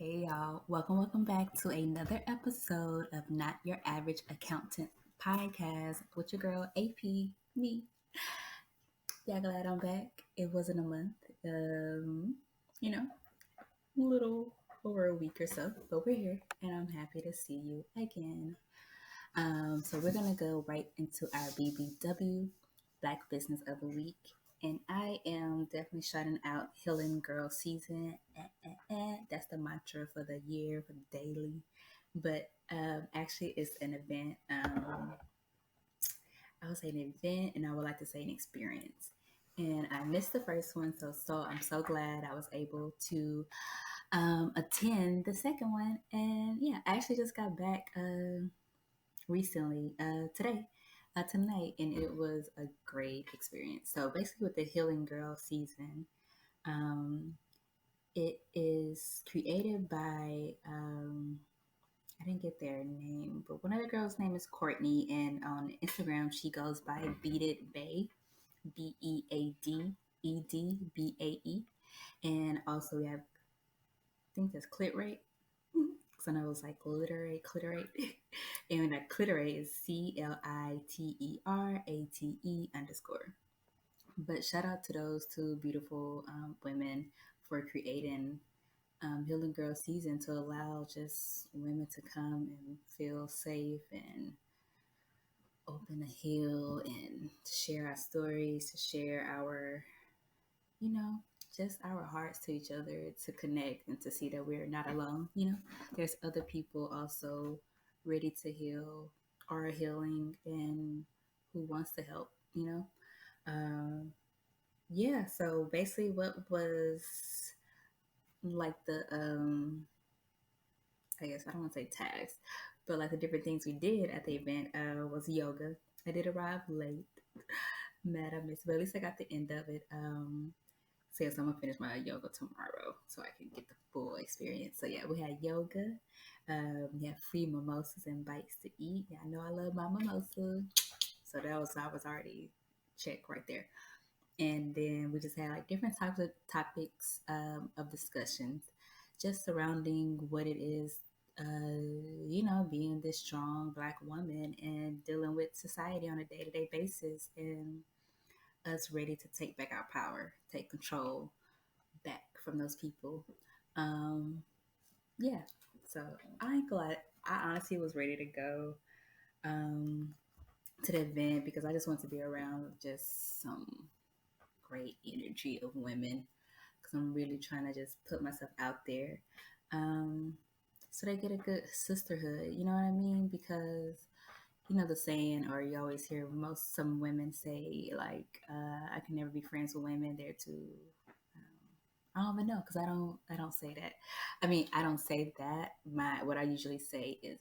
Hey y'all, welcome back to another episode of Not Your Average Accountant podcast with your girl AP, me. Yeah, glad I'm back. It wasn't a month, um, you know, a little over a week or so, but we're here and I'm happy to see you again. So we're gonna go right into our BBW, Black Business of the Week. And I am definitely shouting out Healing Girl Season. That's the mantra for the year, for the daily. But actually, it's an event. I would say an event, and I would like to say an experience. And I missed the first one, so I'm so glad I was able to attend the second one. And yeah, I actually just got back. Recently, tonight, and it was a great experience. So basically, with the Healing Girl season, um, it is created by I didn't get their name, but one of the girls' name is Courtney, and on Instagram she goes by Beaded Bae, BeadedBae, and also we have I think that's Clit Rate. Because I know it was like clitorate. And that clitorate is CLITERATE_. But shout out to those two beautiful women for creating Healing Girl season to allow just women to come and feel safe and open to heal and to share our stories, to share our, you know, just our hearts to each other, to connect and to see that we're not alone. There's other people also ready to heal or healing and who wants to help, Um, yeah, so basically, what was like I guess I don't want to say tags, but like the different things we did at the event was yoga. I did arrive late, mad I missed, but at least I got the end of it. Says I'm gonna finish my yoga tomorrow so I can get the full experience. So yeah, we had yoga. We had free mimosas and bites to eat. Yeah, I know I love my mimosa, so I was already check right there. And then we just had like different types of topics of discussions, just surrounding what it is, being this strong Black woman and dealing with society on a day to day basis, and us ready to take back our power, take control back from those people. Um, yeah. So I ain't glad. I honestly was ready to go um, to the event because I just want to be around just some great energy of women because I'm really trying to just put myself out there. Um, so they get a good sisterhood, you know what I mean? Because the saying, or you always hear some women say, like, I can never be friends with women. They're too. I don't even know because I don't say that. I mean, I don't say that. What I usually say is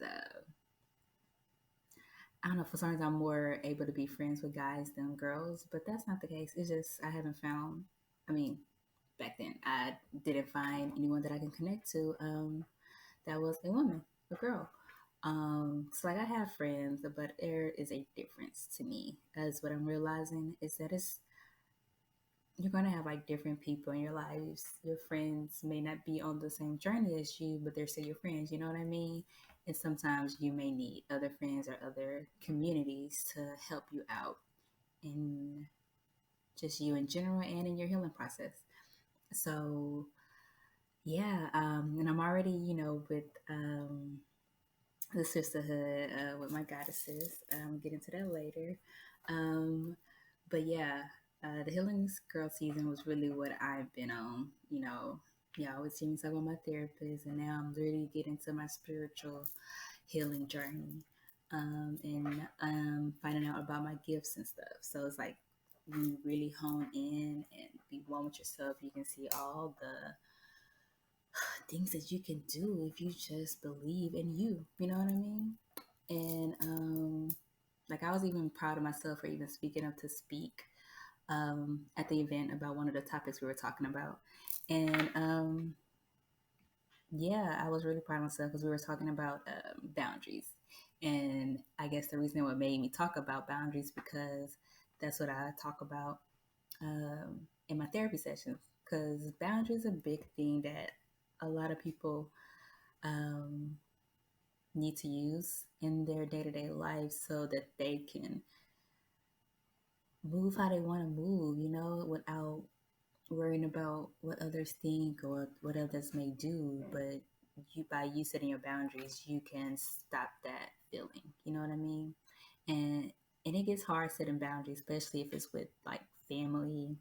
I don't know. For some reason, I'm more able to be friends with guys than girls, but that's not the case. It's just I haven't found. I mean, back then I didn't find anyone that I can connect to. That was a woman, a girl. So like I have friends, but there is a difference to me. As what I'm realizing is that you're gonna have like different people in your lives. Your friends may not be on the same journey as you, but they're still your friends. You know what I mean? And sometimes you may need other friends or other communities to help you out in just you in general and in your healing process. So yeah, and I'm already, with the sisterhood with my goddesses. Get into that later. Um, but yeah, the Healing Girl season was really what I've been on. Yeah, I was seeing some of my therapists, and now I'm really getting to my spiritual healing journey, and finding out about my gifts and stuff. So it's like when you really hone in and be one with yourself, you can see all the things that you can do if you just believe in you. You know what I mean? And like I was even proud of myself for even speaking up to speak at the event about one of the topics we were talking about. And yeah, I was really proud of myself because we were talking about boundaries. And I guess the reason what made me talk about boundaries because that's what I talk about in my therapy sessions. Because boundaries are a big thing that a lot of people um, need to use in their day to day life so that they can move how they want to move, without worrying about what others think or what others may do. But by you setting your boundaries, you can stop that feeling. You know what I mean? And and it gets hard setting boundaries, especially if it's with like family,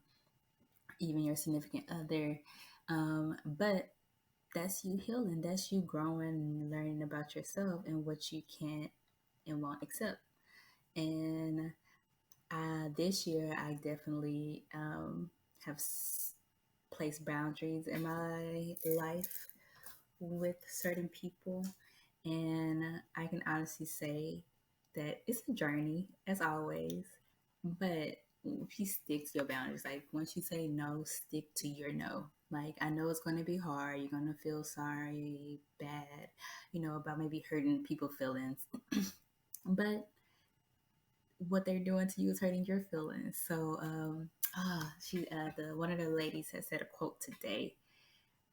even your significant other. But that's you healing. That's you growing and learning about yourself and what you can't and won't accept. And this year, I definitely have placed boundaries in my life with certain people. And I can honestly say that it's a journey, as always. But if you stick to your boundaries, like once you say no, stick to your no. Like, I know it's going to be hard. You're going to feel sorry, bad, about maybe hurting people's feelings. But what they're doing to you is hurting your feelings. So, the one of the ladies has said a quote today.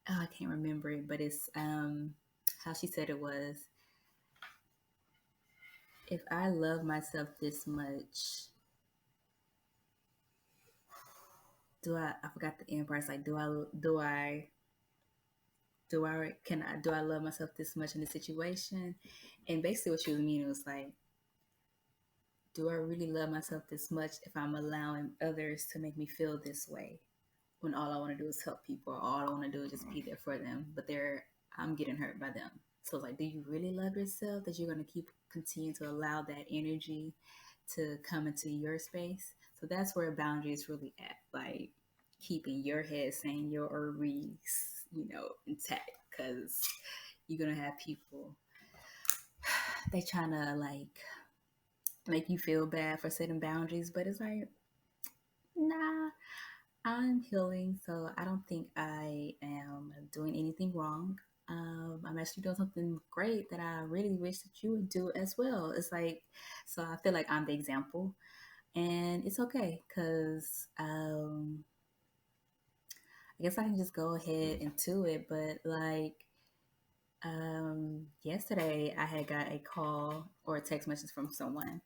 Oh, I can't remember it, but it's how she said it was: "If I love myself this much, do I? I forgot the end part. It's like, do I love myself this much in this situation?" And basically, what she was meaning was like, do I really love myself this much if I'm allowing others to make me feel this way? When all I want to do is help people, or all I want to do is just be there for them, but I'm getting hurt by them. So it's like, do you really love yourself that you're going to continue to allow that energy to come into your space? So that's where boundary is really at, like keeping your head saying your ovaries, intact, because you're gonna have people they trying to like make you feel bad for setting boundaries, but it's like, nah, I'm healing, so I don't think I am doing anything wrong. I'm actually doing something great that I really wish that you would do as well. It's like, so I feel like I'm the example, and it's okay because I guess I can just go ahead into it. But like yesterday, I had got a call or a text message from someone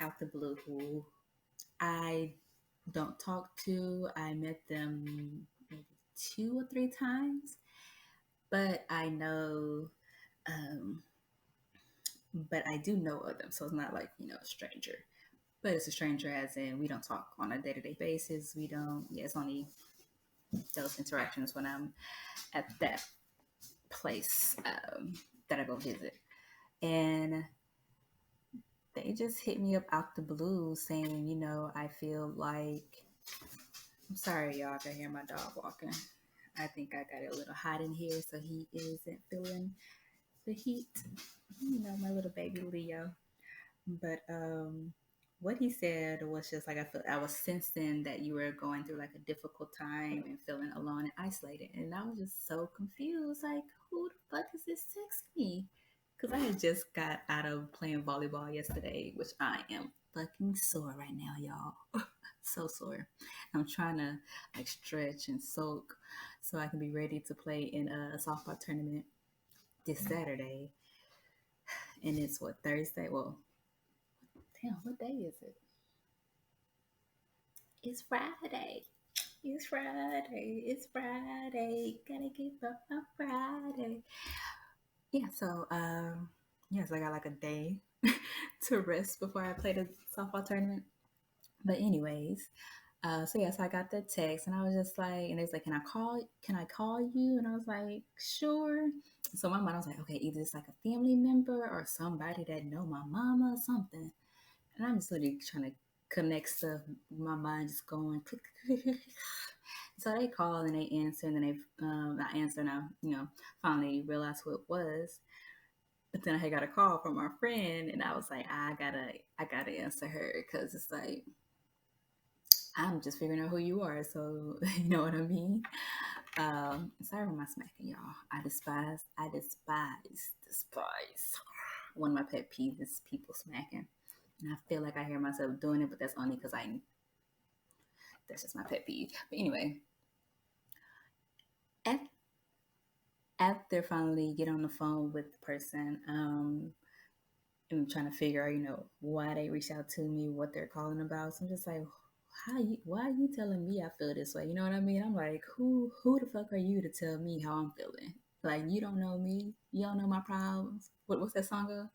out the blue who I don't talk to. I met them maybe 2 or 3 times, but I know, um, but I do know of them. So it's not like, a stranger, but it's a stranger as in we don't talk on a day to day basis. We don't, yeah, it's only those interactions when I'm at that place that I go visit. And they just hit me up out the blue saying, I feel like, I'm sorry, y'all, I can hear my dog walking. I think I got it a little hot in here, so he isn't feeling the heat. My little baby Leo. But what he said was just like, I was sensing that you were going through like a difficult time and feeling alone and isolated, and I was just so confused. Like, who the fuck is this texting me? Because I had just got out of playing volleyball yesterday, which I am fucking sore right now, y'all. So sore. I'm trying to like stretch and soak so I can be ready to play in a softball tournament this Saturday. And it's what, Thursday? Well, damn, what day is it? It's Friday. It's Friday. It's Friday. Gotta keep up on Friday. Yeah, so yes, I got like a day to rest before I play the softball tournament. But anyways, so yes, I got that text and I was just like, and they was like, can I call you? And I was like, sure. So my mom was like, okay, either it's like a family member or somebody that know my mama or something. And I'm just literally trying to connect stuff. My mind just going click, click, click, click. So they call and they answer, and then I answer, and I, finally realized who it was. But then I had got a call from our friend, and I was like, I gotta answer her because it's like I'm just figuring out who you are. So you know what I mean. Sorry for my smacking, y'all. I despise. One of my pet peeves is people smacking. And I feel like I hear myself doing it, but that's only because that's just my pet peeve. But anyway, at, after finally get on the phone with the person, and trying to figure out, why they reached out to me, what they're calling about. So I'm just like, why are you telling me I feel this way? You know what I mean? I'm like, who the fuck are you to tell me how I'm feeling? Like, you don't know me. You don't know my problems. What's that song of?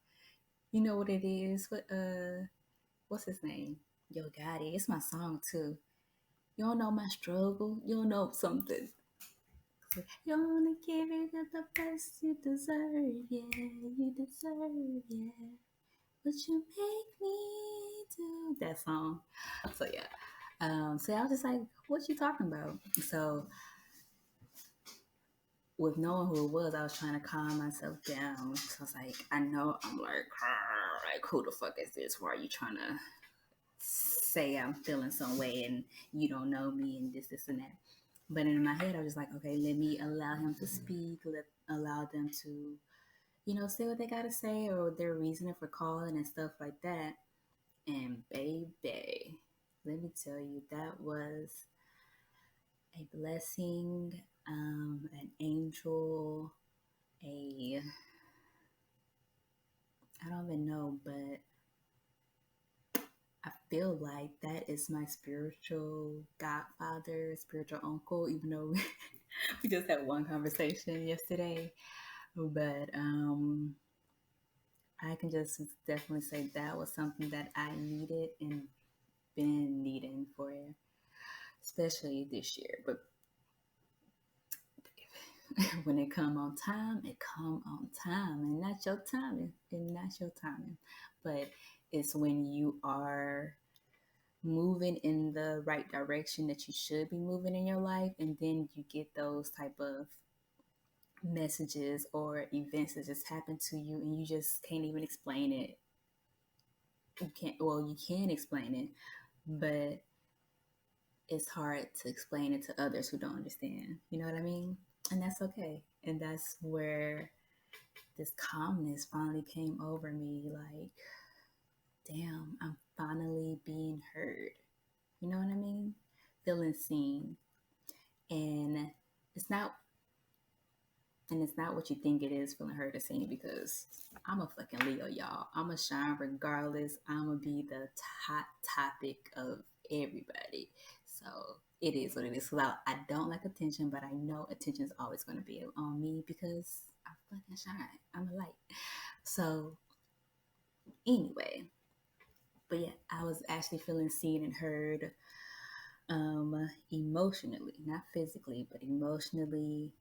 You know what it is? What's his name? Yo Gotti. It's my song too. You don't know my struggle. You don't know something. You wanna give it at the best you deserve, yeah, you deserve, yeah. What you make me do? That song. So yeah. So I was just like, what you talking about? So with knowing who it was, I was trying to calm myself down. So I was like, I know I'm like, who the fuck is this? Why are you trying to say I'm feeling some way and you don't know me and this, and that? But in my head, I was just like, okay, let me allow him to speak, allow them to, say what they gotta say or their reasoning for calling and stuff like that. And baby, let me tell you, that was a blessing, an angel, a I don't even know, but I feel like that is my spiritual godfather, spiritual uncle, even though we just had one conversation yesterday. But I can just definitely say that was something that I needed and been needing for, especially this year. But when it come on time, it come on time, and not your timing, and not your timing. But it's when you are moving in the right direction that you should be moving in your life, and then you get those type of messages or events that just happen to you, and you just can't even explain it. You can explain it, but it's hard to explain it to others who don't understand. You know what I mean? And that's okay. And that's where this calmness finally came over me. Like, damn, I'm finally being heard. You know what I mean? Feeling seen. And it's not it's not what you think it is, feeling heard or seen, because I'm a fucking Leo, y'all. I'm a shine regardless. I'm gonna be the top topic of everybody. So it is what it is. So I don't like attention, but I know attention is always going to be on me because I fucking shine. I'm a light. So anyway, but yeah, I was actually feeling seen and heard, emotionally, not physically, but emotionally,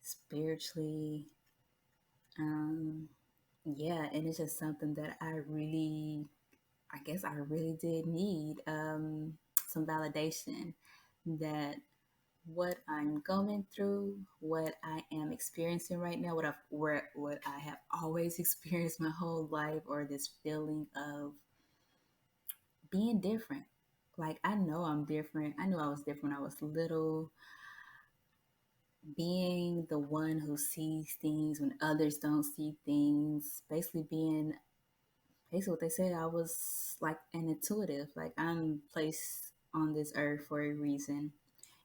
spiritually. Um, yeah, and it's just something that I guess I really did need, some validation that what I'm going through, what I am experiencing right now, what I have always experienced my whole life, or this feeling of being different. Like, I know I'm different. I knew I was different when I was little. Being the one who sees things when others don't see things, basically what they said, I was like an intuitive. Like, I'm placed on this earth for a reason.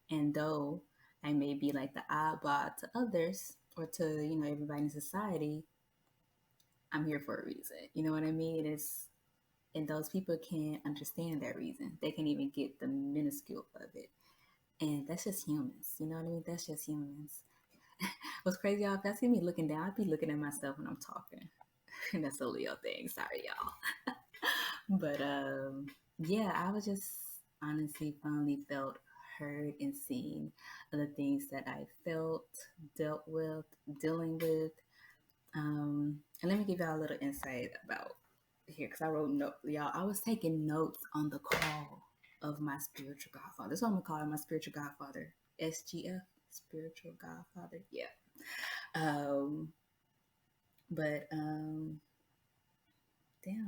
And though I may be like the oddball to others or to, everybody in society, I'm here for a reason. You know what I mean? And those people can't understand that reason. They can't even get the minuscule of it. And that's just humans. You know what I mean? That's just humans. What's crazy, y'all, if y'all see me looking down, I'd be looking at myself when I'm talking. And that's a Leo thing. Sorry, y'all. But yeah, I was just honestly finally felt heard and seen of the things that I felt, dealt with, dealing with. And let me give y'all a little insight about here, because I wrote notes, y'all. I was taking notes on the call of my spiritual godfather. That's what I'm gonna call him, my spiritual godfather. SGF, spiritual godfather. Yeah. Um, but damn,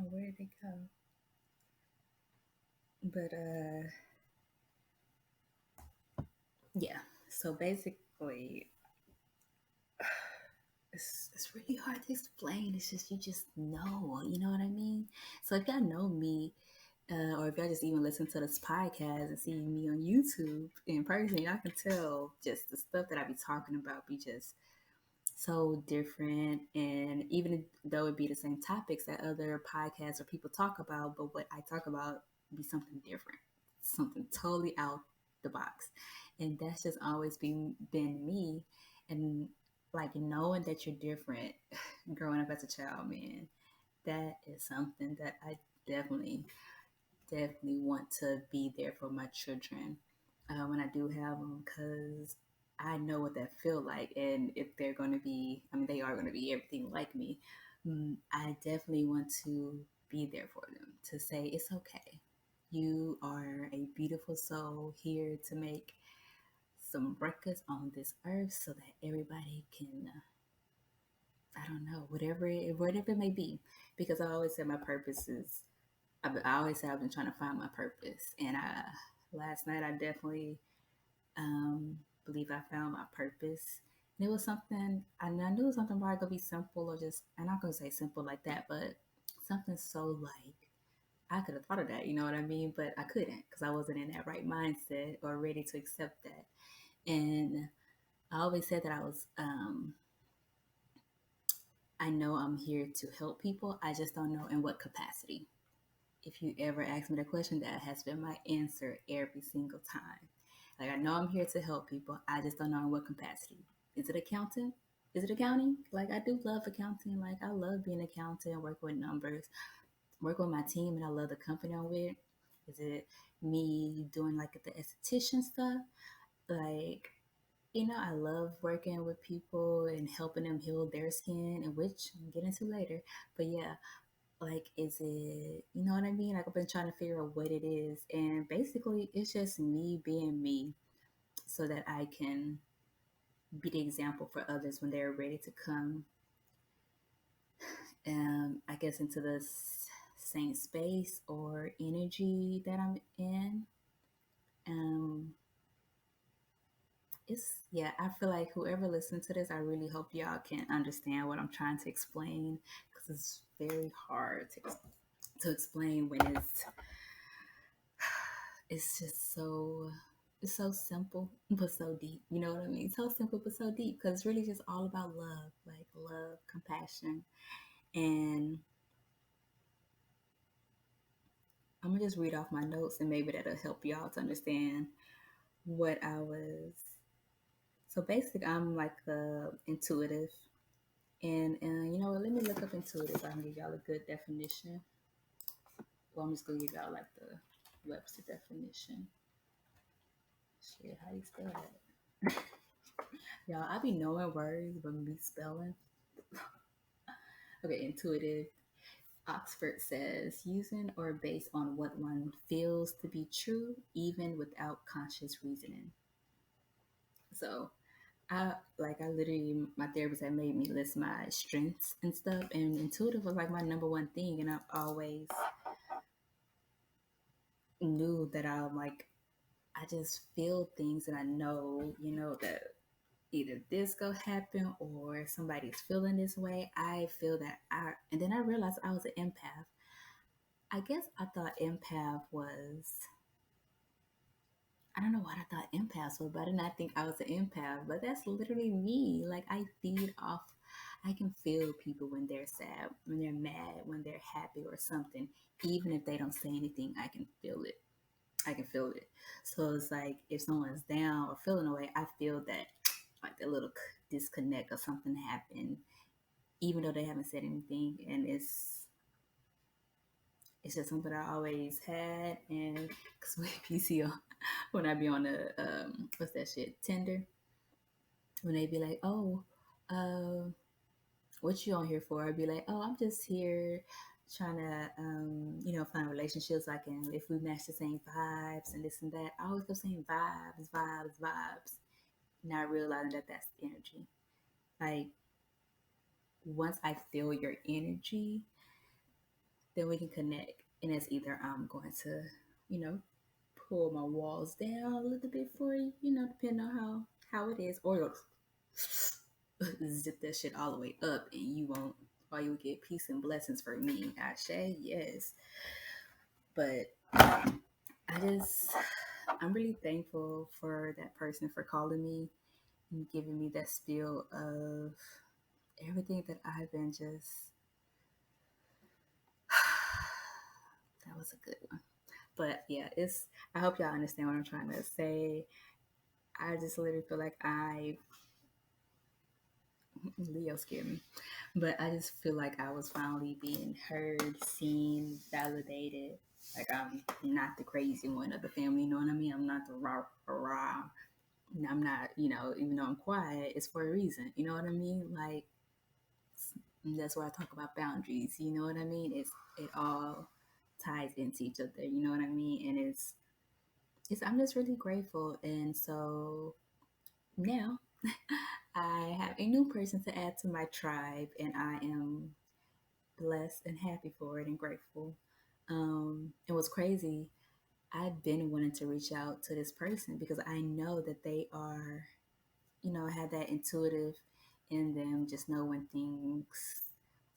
where did they go? But yeah. So basically, it's really hard to explain. It's just, you just know, you know what I mean? So if y'all know me, or if y'all just even listen to this podcast and see me on YouTube in person, y'all can tell just the stuff that I be talking about be just so different. And even though it be the same topics that other podcasts or people talk about, but what I talk about be something different, something totally out the box. And that's just always been me. And like knowing that you're different growing up as a child, man, that is something that I definitely, definitely want to be there for my children when I do have them, because I know what that feel like. And if they're going to be, I mean, they are going to be everything like me. I definitely want to be there for them to say it's okay. You are a beautiful soul here to make some breakfast on this earth so that everybody can, I don't know, whatever it may be. Because I always said my purpose is, I always say I've been trying to find my purpose. And last night I definitely believe I found my purpose. And it was something, I knew it was something probably gonna be simple, or just, I'm not gonna say simple like that, but something so like, I could have thought of that, you know what I mean? But I couldn't because I wasn't in that right mindset or ready to accept that. And I always said that I know I'm here to help people. I just don't know in what capacity. If you ever ask me the question, that has been my answer every single time. Like, I know I'm here to help people. I just don't know in what capacity. Is it accounting? Is it accounting? Like, I do love accounting. Like, I love being an accountant, work with numbers, work with my team, and I love the company I'm with. Is it me doing like the esthetician stuff? Like, I love working with people and helping them heal their skin, and which I'm getting to later. But yeah, like, is it, you know what I mean? Like, I've been trying to figure out what it is. And basically, it's just me being me so that I can be the example for others when they're ready to come, I guess, into this same space or energy that I'm in. Um, yeah, I feel like whoever listens to this, I really hope y'all can understand what I'm trying to explain, because it's very hard to explain when it's just so, it's so simple but so deep. You know what I mean? So simple but so deep, because it's really just all about love, like love, compassion. And I'm gonna just read off my notes, and maybe that'll help y'all to understand what I was. So basically, I'm like intuitive, and you know what? Let me look up intuitive. So I can give y'all a good definition. Well, I'm just gonna give y'all like the Webster definition. Shit, how do you spell that? Y'all, I be knowing words, but me spelling. Okay, intuitive. Oxford says using or based on what one feels to be true, even without conscious reasoning. So I literally, my therapist had made me list my strengths and stuff, and intuitive was like my number one thing. And I've always knew that I just feel things, and I know, that either this go happen or somebody's feeling this way. I feel that and then I realized I was an empath. I guess I thought empath was, I don't know what I thought empaths were, but I did not think I was an empath. But that's literally me. Like, I feed off, I can feel people when they're sad, when they're mad, when they're happy or something. Even if they don't say anything, I can feel it. I can feel it. So it's like if someone's down or feeling away, I feel that, like, a little disconnect or something happened, even though they haven't said anything. And it's just something I always had. And because if you see when I be on the what's that shit, Tinder, when they be like, oh, uh, what you on here for? I'd be like, oh, I'm just here trying to find relationships I can, if we match the same vibes and this and that. I always go saying vibes, vibes, vibes, not realizing that that's energy. Like, once I feel your energy, then we can connect. And it's either I'm going to, you know, pull my walls down a little bit for you, depending on how it is, or zip that shit all the way up, and you won't, or you will get peace and blessings for me. Ashe, yes. But I just, I'm really thankful for that person for calling me and giving me that spiel of everything that I've been just that was a good one. But yeah, it's I hope y'all understand what I'm trying to say. I just literally feel like Leo scared me. But I just feel like I was finally being heard, seen, validated. Like I'm not the crazy one of the family, you know what I mean? I'm not the rah rah. I'm not, even though I'm quiet, it's for a reason. You know what I mean? Like that's where I talk about boundaries. You know what I mean? It all ties into each other. You know what I mean? And it's I'm just really grateful. And so now I have a new person to add to my tribe, and I am blessed and happy for it and grateful. It was crazy. I've been wanting to reach out to this person because I know that they are, have that intuitive in them, just know when things.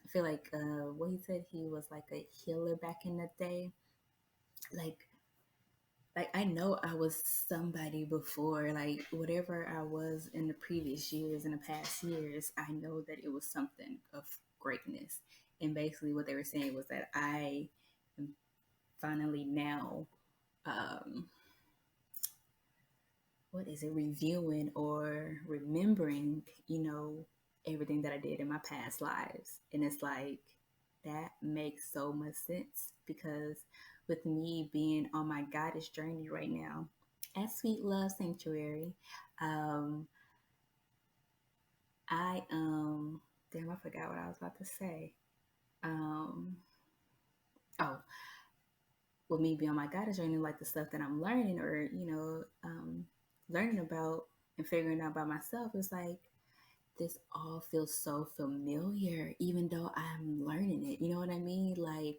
I feel like what he said, he was like a healer back in the day. Like I know I was somebody before, like whatever I was in the previous years, in the past years, I know that it was something of greatness. And basically, what they were saying was that I am finally now, um, what is it, reviewing or remembering, everything that I did in my past lives. And it's like, that makes so much sense because with me being on my goddess journey right now at Sweet Love Sanctuary, um, damn, I forgot what I was about to say. Um, oh, with me being on my goddess journey, like the stuff that I'm learning or, learning about and figuring out by myself, is like, this all feels so familiar, even though I'm learning it. You know what I mean? Like,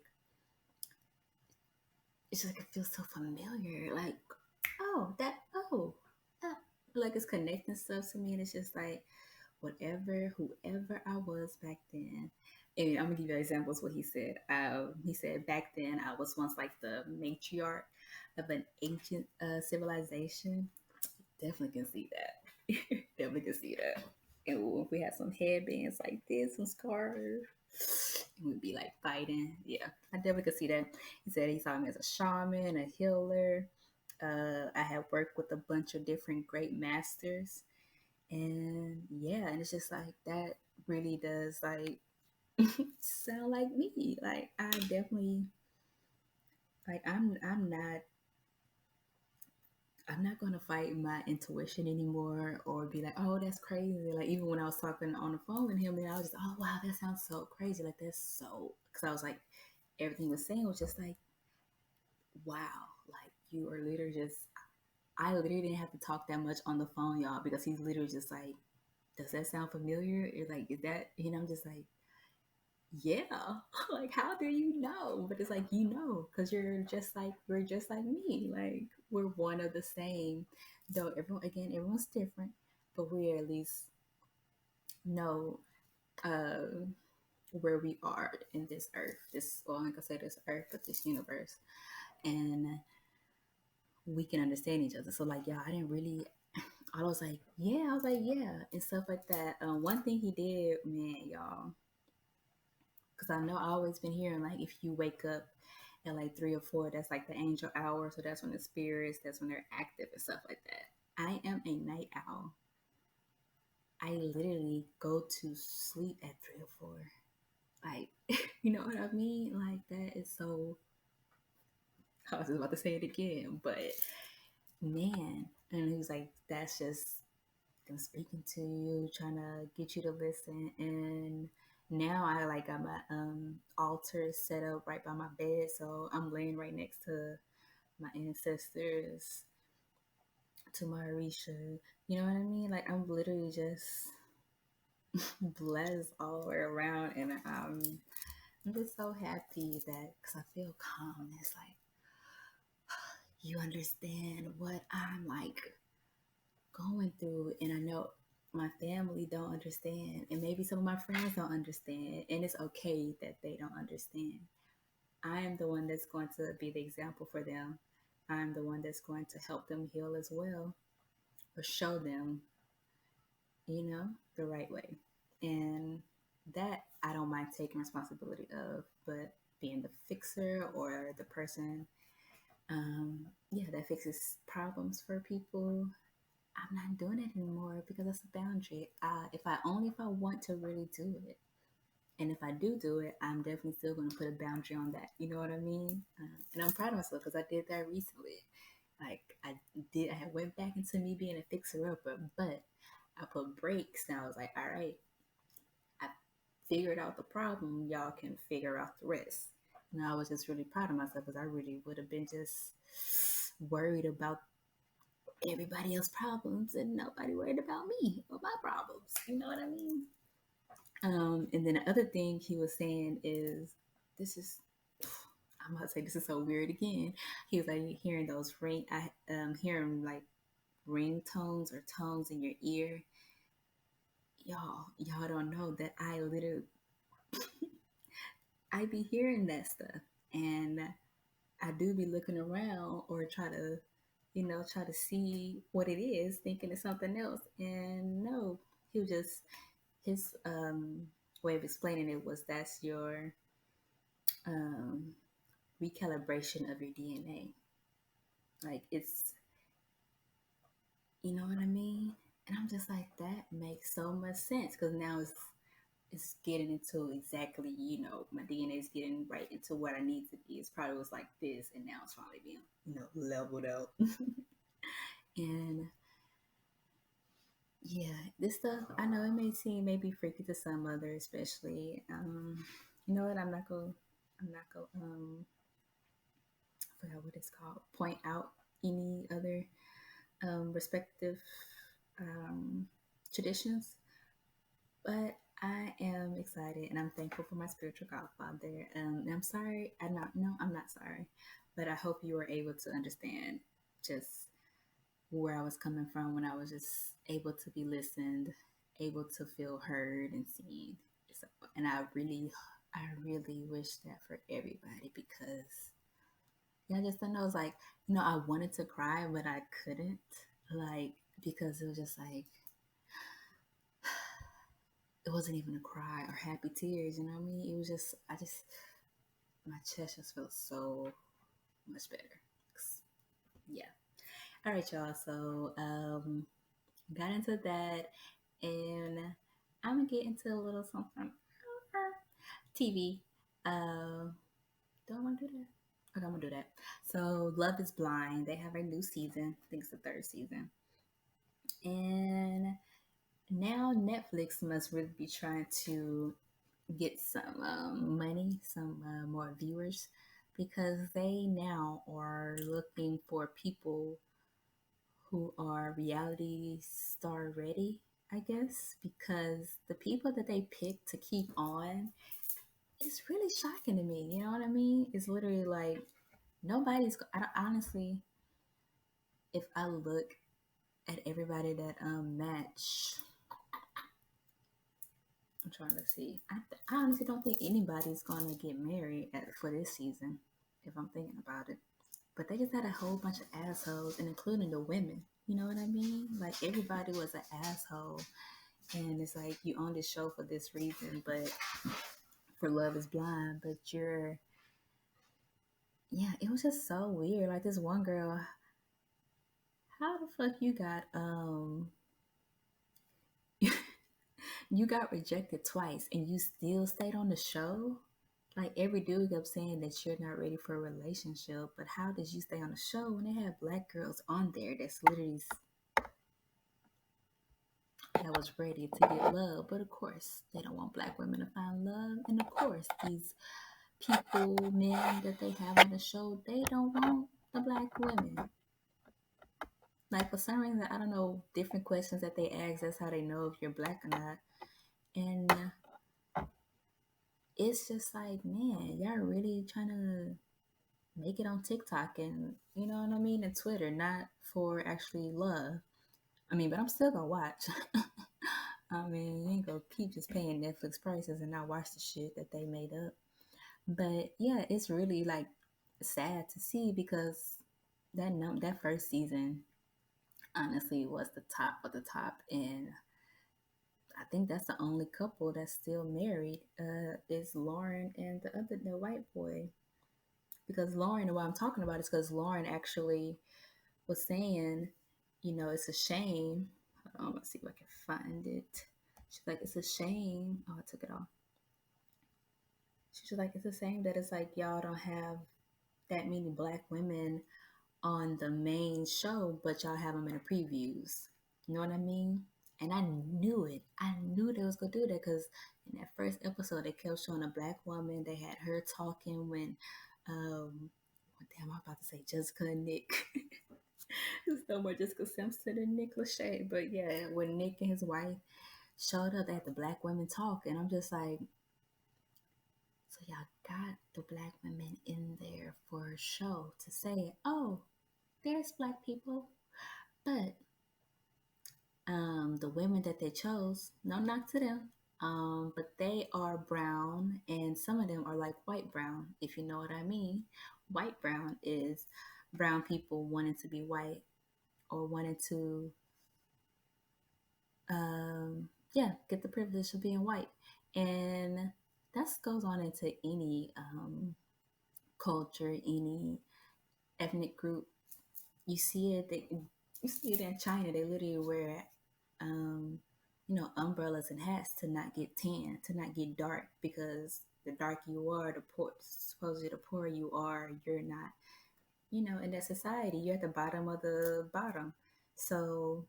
it's just like it feels so familiar. Like, oh, like it's connecting stuff to me, and it's just like whoever I was back then. And I'm gonna give you examples. What he said. He said back then I was once like the matriarch of an ancient civilization. Definitely can see that. Definitely can see that. And if we had some headbands like this, some scarves, we'd be like fighting. Yeah, I definitely could see that. He said he saw me as a shaman, a healer. I had worked with a bunch of different great masters, and yeah, and it's just like that really does like sound like me. Like I definitely like I'm not gonna fight my intuition anymore or be like, oh, that's crazy. Like even when I was talking on the phone with him, and I was just, oh wow, that sounds so crazy. Like that's so, because I was like, everything he was saying was just like, wow, like you are literally just. I literally didn't have to talk that much on the phone, y'all, because he's literally just like, does that sound familiar? Or like, is that? And I'm just like, yeah. Like, how do you know? But it's like because we're just like me. Like we're one of the same. Though everyone's different, but we at least know uh, where we are in this earth. This, well, like I say, this earth, but this universe, and we can understand each other. So like, yeah, I didn't really. I was like, yeah, and stuff like that. One thing he did, man, y'all, because I know I always been hearing like if you wake up at like 3 or 4, that's like the angel hour. So that's when the spirits, that's when they're active and stuff like that. I am a night owl. I literally go to sleep at 3 or 4. Like, you know what I mean? Like that is so. I was just about to say it again, but man, and he was like, "That's just them speaking to you, trying to get you to listen." And now I like got my altar set up right by my bed, so I'm laying right next to my ancestors, to my Orisha. You know what I mean? Like I'm literally just blessed all the way around, and I'm just so happy that because I feel calm. It's like you understand what I'm like going through, and I know my family don't understand, and maybe some of my friends don't understand, and it's okay that they don't understand. I am the one that's going to be the example for them. I'm the one that's going to help them heal as well, or show them, the right way. And that I don't mind taking responsibility of, but being the fixer or the person, yeah, that fixes problems for people, I'm not doing it anymore because that's a boundary. If I want to really do it, and if I do it, I'm definitely still going to put a boundary on that. You know what I mean? And I'm proud of myself because I did that recently. Like I had went back into me being a fixer upper, but I put brakes and I was like, all right, I figured out the problem. Y'all can figure out the rest. And I was just really proud of myself because I really would have been just worried about everybody else's problems and nobody worried about me or my problems. You know what I mean? And then the other thing he was saying is, this is, I'm about to say this is so weird again. He was like hearing those hearing like ringtones or tones in your ear. Y'all don't know that I be hearing that stuff, and I do be looking around or try to see what it is, thinking it's something else. And no, he was just his way of explaining it was that's your um, recalibration of your DNA. Like you know what I mean? And I'm just like, that makes so much sense because now it's getting into exactly, my DNA is getting right into what I need to be. It's probably was like this, and now it's finally being, leveled out. And yeah, this stuff I know it may seem maybe freaky to some others, especially. You know what? I'm not gonna I forgot what it's called. Point out any other respective um, traditions, but I am excited and I'm thankful for my spiritual godfather. And I'm sorry, I'm not sorry, but I hope you were able to understand just where I was coming from when I was just able to be listened, able to feel heard and seen. So, and I really wish that for everybody because yeah, I just don't know. It's like, I wanted to cry, but I couldn't, like, because it was just like, it wasn't even a cry or happy tears, you know what I mean? It was just, my chest just felt so much better. Yeah. All right, y'all. So, got into that, and I'm gonna get into a little something. TV. Do I want to do that? Okay, I'm gonna do that. So, Love is Blind. They have a new season. I think it's the third season, and now Netflix must really be trying to get some money, some more viewers, because they now are looking for people who are reality star ready, I guess, because the people that they pick to keep on is really shocking to me. You know what I mean? It's literally like I don't, honestly, if I look at everybody that match, I'm trying to see. I honestly don't think anybody's gonna get married for this season, if I'm thinking about it. But they just had a whole bunch of assholes, and including the women. You know what I mean? Like everybody was an asshole, and it's like you on this show for this reason, but for Love Is Blind. But yeah, it was just so weird. Like this one girl, how the fuck you got you got rejected twice and you still stayed on the show? Like every dude kept saying that you're not ready for a relationship, but how did you stay on the show when they have black girls on there that's literally that was ready to get love? But of course, they don't want black women to find love, and of course, these men that they have on the show, they don't want the black women. Like for some reason, I don't know, different questions that they ask. That's how they know if you're black or not, and it's just like, man, y'all really trying to make it on TikTok and you know what I mean, and Twitter, not for actually love. I mean, but I'm still gonna watch. I mean, you ain't gonna keep just paying Netflix prices and not watch the shit that they made up. But yeah, it's really like sad to see because that first season honestly was the top of the top, and think that's the only couple that's still married. Is Lauren and the white boy. Because Lauren, what I'm talking about is because Lauren actually was saying, it's a shame. Hold on, let's see if I can find it. She's like, it's a shame. Oh, I took it off. She's like, it's a shame that it's like y'all don't have that many black women on the main show, but y'all have them in the previews. You know what I mean? And I knew it. I knew they was gonna do that because in that first episode, they kept showing a black woman. They had her talking when, what damn, I'm about to say Jessica and Nick. It's no more Jessica Simpson and Nick Lachey. But yeah, when Nick and his wife showed up, they had the black women talk, and I'm just like, so y'all got the black women in there for a show to say, oh, there's black people, but the women that they chose, no knock to them, but they are brown, and some of them are like white brown, if you know what I mean. White brown is brown people wanting to be white or wanting to, yeah, get the privilege of being white, and that goes on into any culture, any ethnic group. You see it. You see it in China. They literally wear, um, umbrellas and hats to not get tan, to not get dark, because the darker you are, the poor, supposedly the poorer you are, you're not, in that society, you're at the bottom of the bottom. So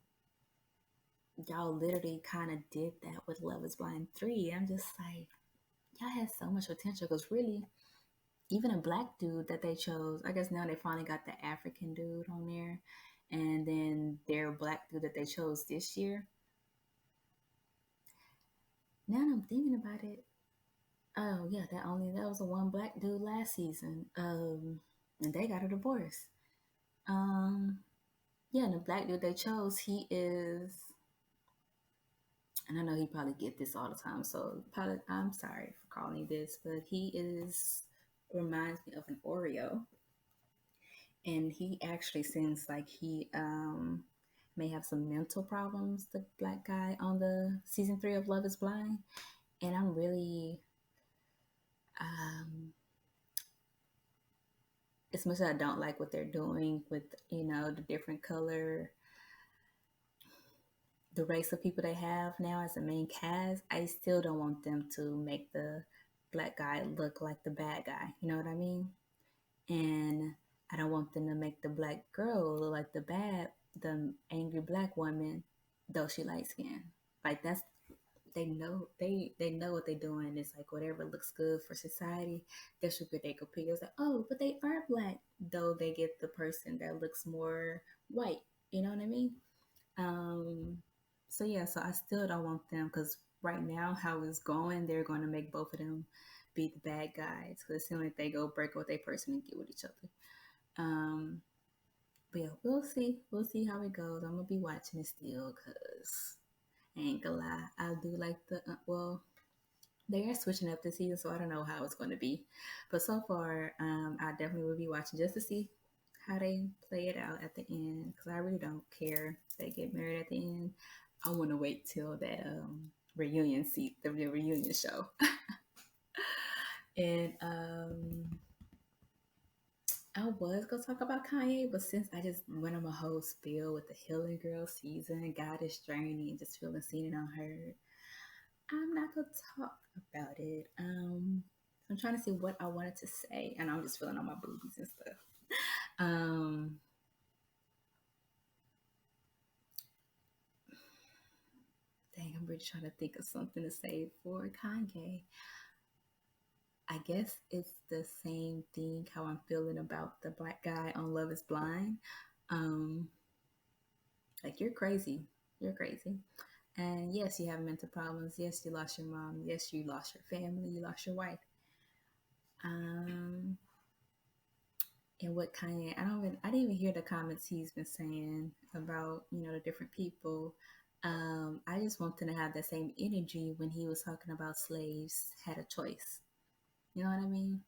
y'all literally kind of did that with Love Is Blind 3. I'm just like, y'all had so much potential because really, even a black dude that they chose, I guess now they finally got the African dude on there, and then their black dude that they chose this year. Now that I'm thinking about it, oh yeah, that was the one black dude last season, and they got a divorce. Um, yeah, and the black dude they chose, he is, and I know he probably get this all the time, so probably I'm sorry for calling this, but he is reminds me of an Oreo, and he actually seems like he may have some mental problems. The black guy on the season 3 of Love Is Blind, and I'm really um, as much as I don't like what they're doing with the different color, the race of people they have now as the main cast, I still don't want them to make the black guy look like the bad guy. You know what I mean? And I don't want them to make the black girl look like the angry black woman, though she light skin. Like that's they know what they're doing. It's like whatever looks good for society, that's what they could pick. It's like, oh, but they are black, though they get the person that looks more white. You know what I mean? Um, so yeah, so I still don't want them because right now how it's going, they're going to make both of them be the bad guys because it seems like they go break with their person and get with each other. Um, but yeah, we'll see. We'll see how it goes. I'm gonna be watching it still because I ain't gonna lie, I do like well, they are switching up this season, so I don't know how it's going to be. But so far, I definitely will be watching just to see how they play it out at the end because I really don't care if they get married at the end. I want to wait till that reunion seat, the reunion show. And I was gonna talk about Kanye, but since I just went on a whole spiel with the Healing Girl season, Goddess Journey, and just feeling seen and unheard, I'm not gonna talk about it. I'm trying to see what I wanted to say, and I'm just feeling on my boobies and stuff. Um, Dang, I'm really trying to think of something to say for Kanye. I guess it's the same thing how I'm feeling about the black guy on Love Is Blind. Um, like you're crazy. You're crazy. And yes, you have mental problems. Yes, you lost your mom. Yes, you lost your family. You lost your wife. Um, and what Kanye, I didn't even hear the comments he's been saying about, the different people. I just want them to have that same energy when he was talking about slaves had a choice. You know what I mean?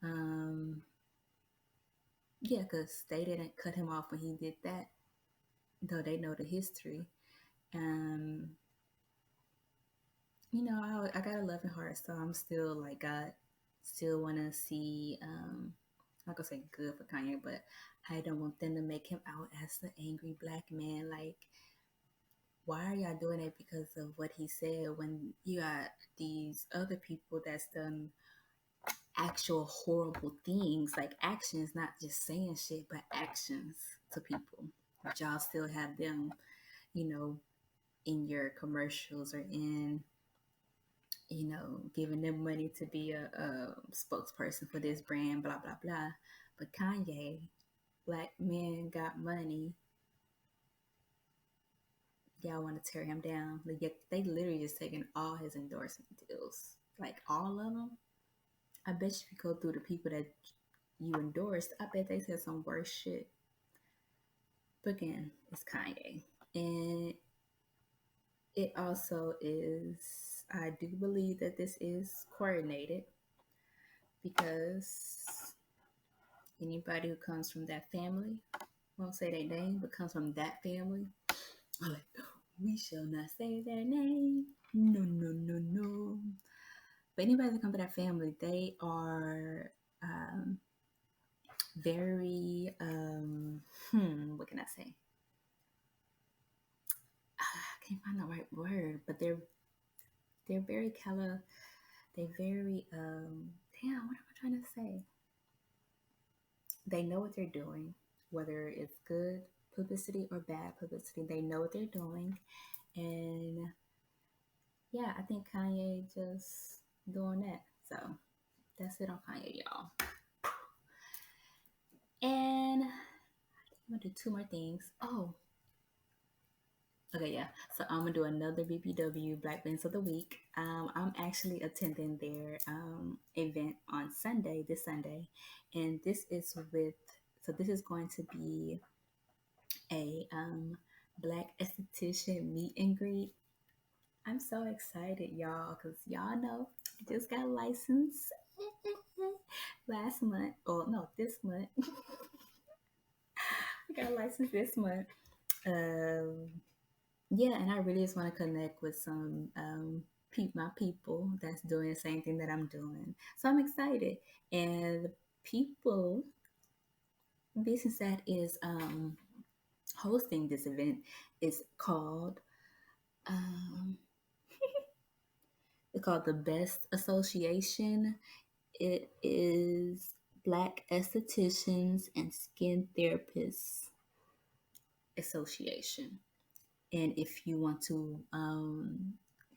Um, yeah, because they didn't cut him off when he did that, though they know the history. Um, far. So I'm still like, I still want to see, I'm not gonna say good for Kanye, but I don't want them to make him out as the angry black man. Like, why are y'all doing it because of what he said when you got these other people that's done actual horrible things, like actions, not just saying shit, but actions to people. But y'all still have them, you know, in your commercials or in, giving them money to be a spokesperson for this brand, blah, blah, blah. But Kanye, black men got money. Y'all want to tear him down. Like, they literally just taking all his endorsement deals, like all of them. I bet you go through the people that you endorsed, I bet they said some worse shit. But again, it's Kanye. And it also is, I do believe that this is coordinated because anybody who comes from that family, won't say their name, but comes from that family, I'm like, we shall not say their name. No, no, no, no. But anybody that comes to that family, they are very, what can I say? I can't find the right word, but they're very they're very damn, what am I trying to say? They know what they're doing, whether it's good publicity or bad publicity. They know what they're doing, and yeah, I think Kanye just doing that. So that's it on Kanye, y'all. And I'm gonna do two more things. Oh, okay, yeah. So I'm gonna do another BBW Black Bands of the Week. I'm actually attending their event on Sunday, this Sunday, and this is with. So this is going to be a Black esthetician meet and greet. I'm so excited, y'all, because y'all know I just got a license last month. Or no, this month. I got a license this month. Um, yeah, and I really just want to connect with some my people that's doing the same thing that I'm doing. So I'm excited. And the people, business that is hosting this event is called um, it's called the Best Association. It is Black Estheticians and Skin Therapists Association. And if you want to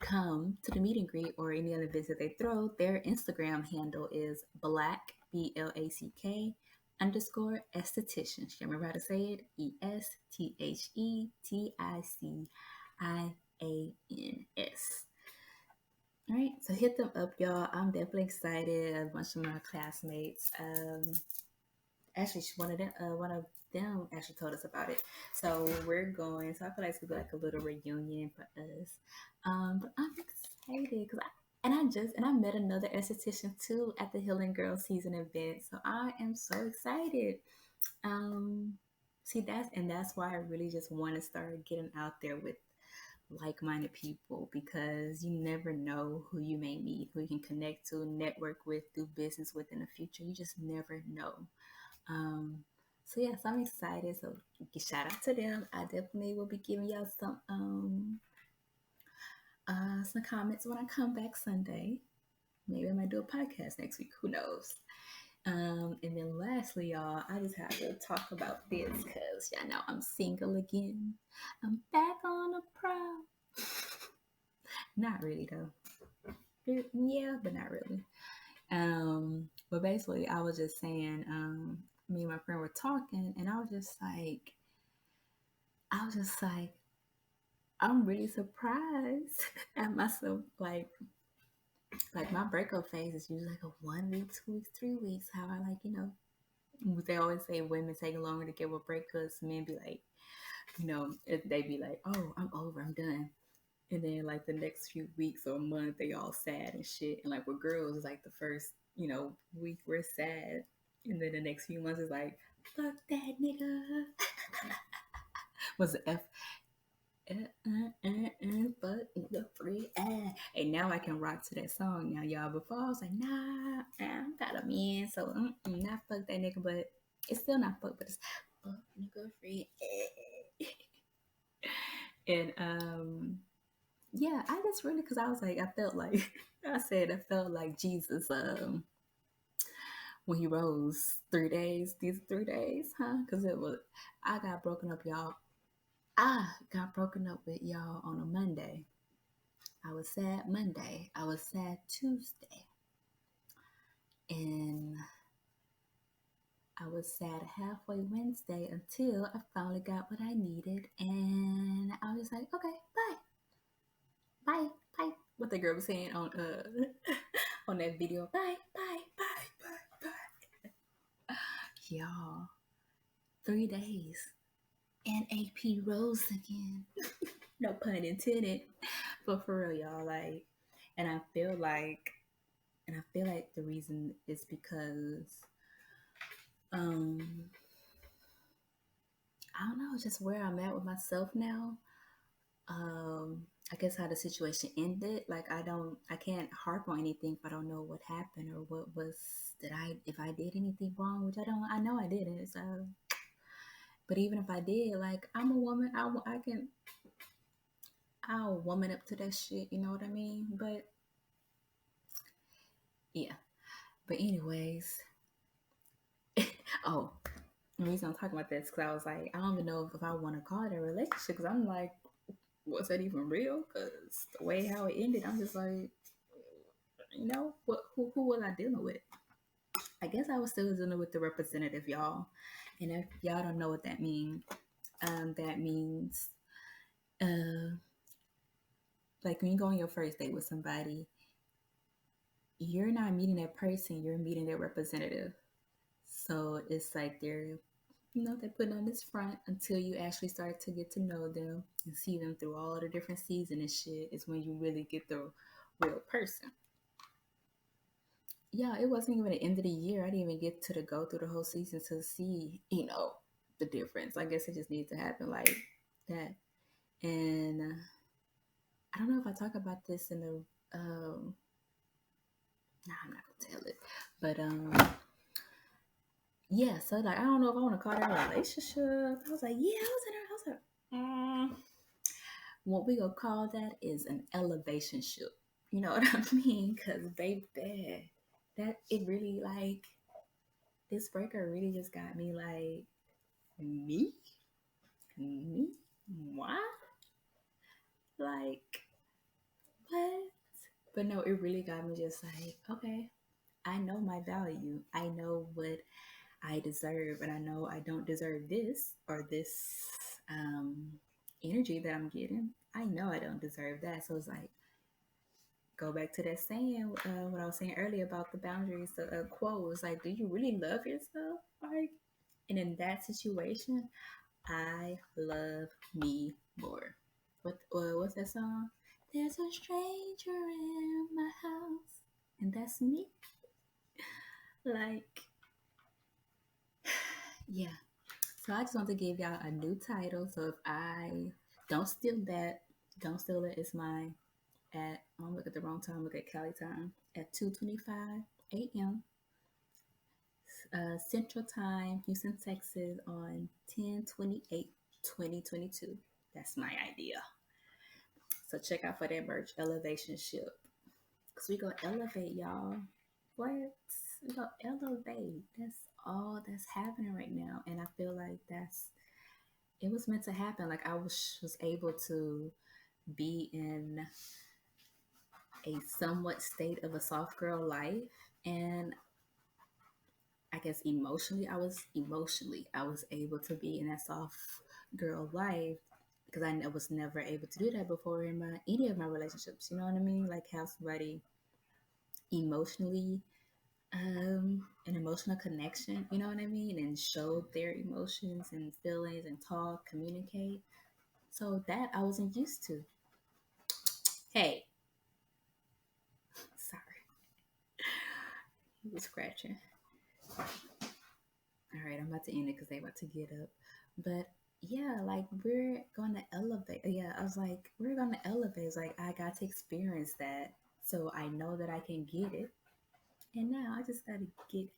come to the meet and greet or any other events that they throw, their Instagram handle is black, BLACK underscore estheticians. You remember how to say it? ESTHETICIANS. All right, so hit them up, y'all. I'm definitely excited. A bunch of my classmates, actually, one of them actually told us about it. So we're going. So I feel like it's gonna be like a little reunion for us. But I'm excited because I met another esthetician too at the Healing Girl season event. So I am so excited. See that's why I really just want to start getting out there with like-minded people because you never know who you may meet, who you can connect to, network with, do business with in the future. You just never know. Um, so yes, I'm excited. So shout out to them. I definitely will be giving y'all some comments when I come back Sunday. Maybe I might do a podcast next week. Who knows? And then lastly, y'all, I just have to talk about this because y'all know I'm single again. I'm back on the prowl. Not really though. Yeah, but not really. But basically, I was just saying, me and my friend were talking, and I was just like, I'm really surprised at myself. Like my breakup phase is usually like a 1 week, 2 weeks, 3 weeks. How I like, they always say women take longer to give a break because men be like, if they be like, oh, I'm over, I'm done. And then like the next few weeks or month, they all sad and shit. And like with girls, it's like the first, week we're sad. And then the next few months is like, fuck that nigga. Was the F? But the free ain't now I can rock to that song now, y'all. Before I was like, nah, I got a man, so not fuck that nigga, but it's still not fuck, but it's fuck nigga free. And yeah, I just really, because I was like, I felt like I said I felt like Jesus when he rose 3 days, these 3 days, huh? Because it was, I got broken up, y'all. I got broken up with y'all on a Monday. I was sad Monday. I was sad Tuesday. And I was sad halfway Wednesday until I finally got what I needed. And I was like, okay, bye. Bye. Bye. What the girl was saying on on that video. Bye, bye, bye, bye, bye. Y'all, 3 days. And AP rose again. No pun intended. But for real, y'all, like, and I feel like the reason is because um I don't know, just where I'm at with myself now. I guess how the situation ended. Like I can't harp on anything if I don't know what happened or what was did I if I did anything wrong, which I know I didn't. So, but even if I did, like I'm a woman, I can I'll woman up to that shit. You know what I mean? But yeah. But anyways, oh, the reason I'm talking about this because I was like, I don't even know if I want to call it a relationship because I'm like, was that even real? Because the way how it ended, I'm just like, who was I dealing with? I guess I was still dealing with the representative, y'all. And if y'all don't know what that means, uh, like when you go on your first date with somebody, you're not meeting that person, you're meeting their representative. So it's like they're putting on this front until you actually start to get to know them and see them through all the different seasons and shit is when you really get the real person. Yeah, it wasn't even the end of the year. I didn't even get to go through the whole season to see, the difference. I guess it just needs to happen like that. And I don't know if I talk about this in the nah, I'm not gonna tell it. But yeah, so like I don't know if I want to call that a relationship. I was like, yeah, I was in her. I was like, what we gonna call that is an elevation ship. You know what I mean? Cause baby, that it really like this breaker really just got me like me, me, what? Like what? But no, it really got me just like okay, I know my value. I know what I deserve, and I know I don't deserve this or this um, energy that I'm getting. I know I don't deserve that. So it's like, go back to that saying, what I was saying earlier about the boundaries, the quote was like, do you really love yourself? Like, and in that situation, I love me more. What's that song? There's a stranger in my house, and that's me. Like, yeah. So I just want to give y'all a new title. So if I don't steal that, don't steal it. It's mine at look at the wrong time. Look at Cali time at 2:25 a.m. Central Time, Houston, Texas, on 10/28/2022. That's my idea. So check out for that merch, Elevation Ship, cause we gonna elevate y'all. What? We gonna elevate. That's all that's happening right now, and I feel like it was meant to happen. Like I was able to be in a somewhat state of a soft girl life, and I guess emotionally I was able to be in that soft girl life because I was never able to do that before in my any of my relationships. You know what I mean? Like have somebody emotionally an emotional connection, you know what I mean, and show their emotions and feelings and talk, communicate. So that I wasn't used to. Hey, sorry, he was scratching. All right, I'm about to end it because they about to get up. But yeah, like we're going to elevate. Yeah, I was like, we're going to elevate. It's like I got to experience that, so I know that I can get it, and now I just got to get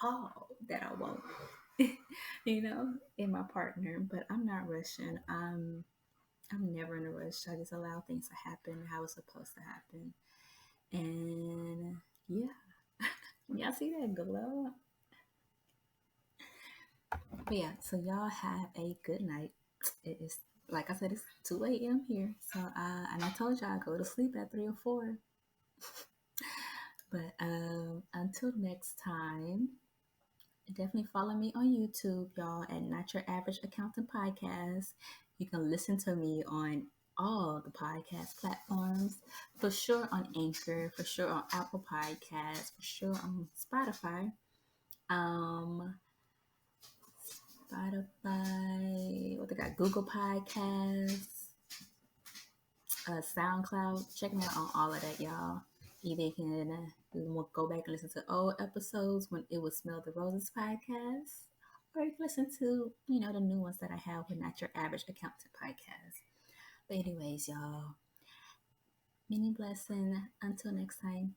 all that I want, in my partner. But I'm not rushing. I'm never in a rush. I just allow things to happen how it's supposed to happen, and yeah, y'all see that glow? But yeah, so y'all have a good night. It is, like I said, it's 2 a.m. here. So and I told y'all I go to sleep at 3 or 4. But until next time, definitely follow me on YouTube, y'all, at Not Your Average Accountant Podcast. You can listen to me on all the podcast platforms, for sure on Anchor, for sure on Apple Podcasts, for sure on Spotify. Um, Spotify, what they got? Google Podcasts, SoundCloud. Check me out on all of that, y'all. Either you can go back and listen to old episodes when it was Smell the Roses podcast, or you can listen to the new ones that I have with Not Your Average Accountant podcast. But anyways, y'all, many blessing. Until next time.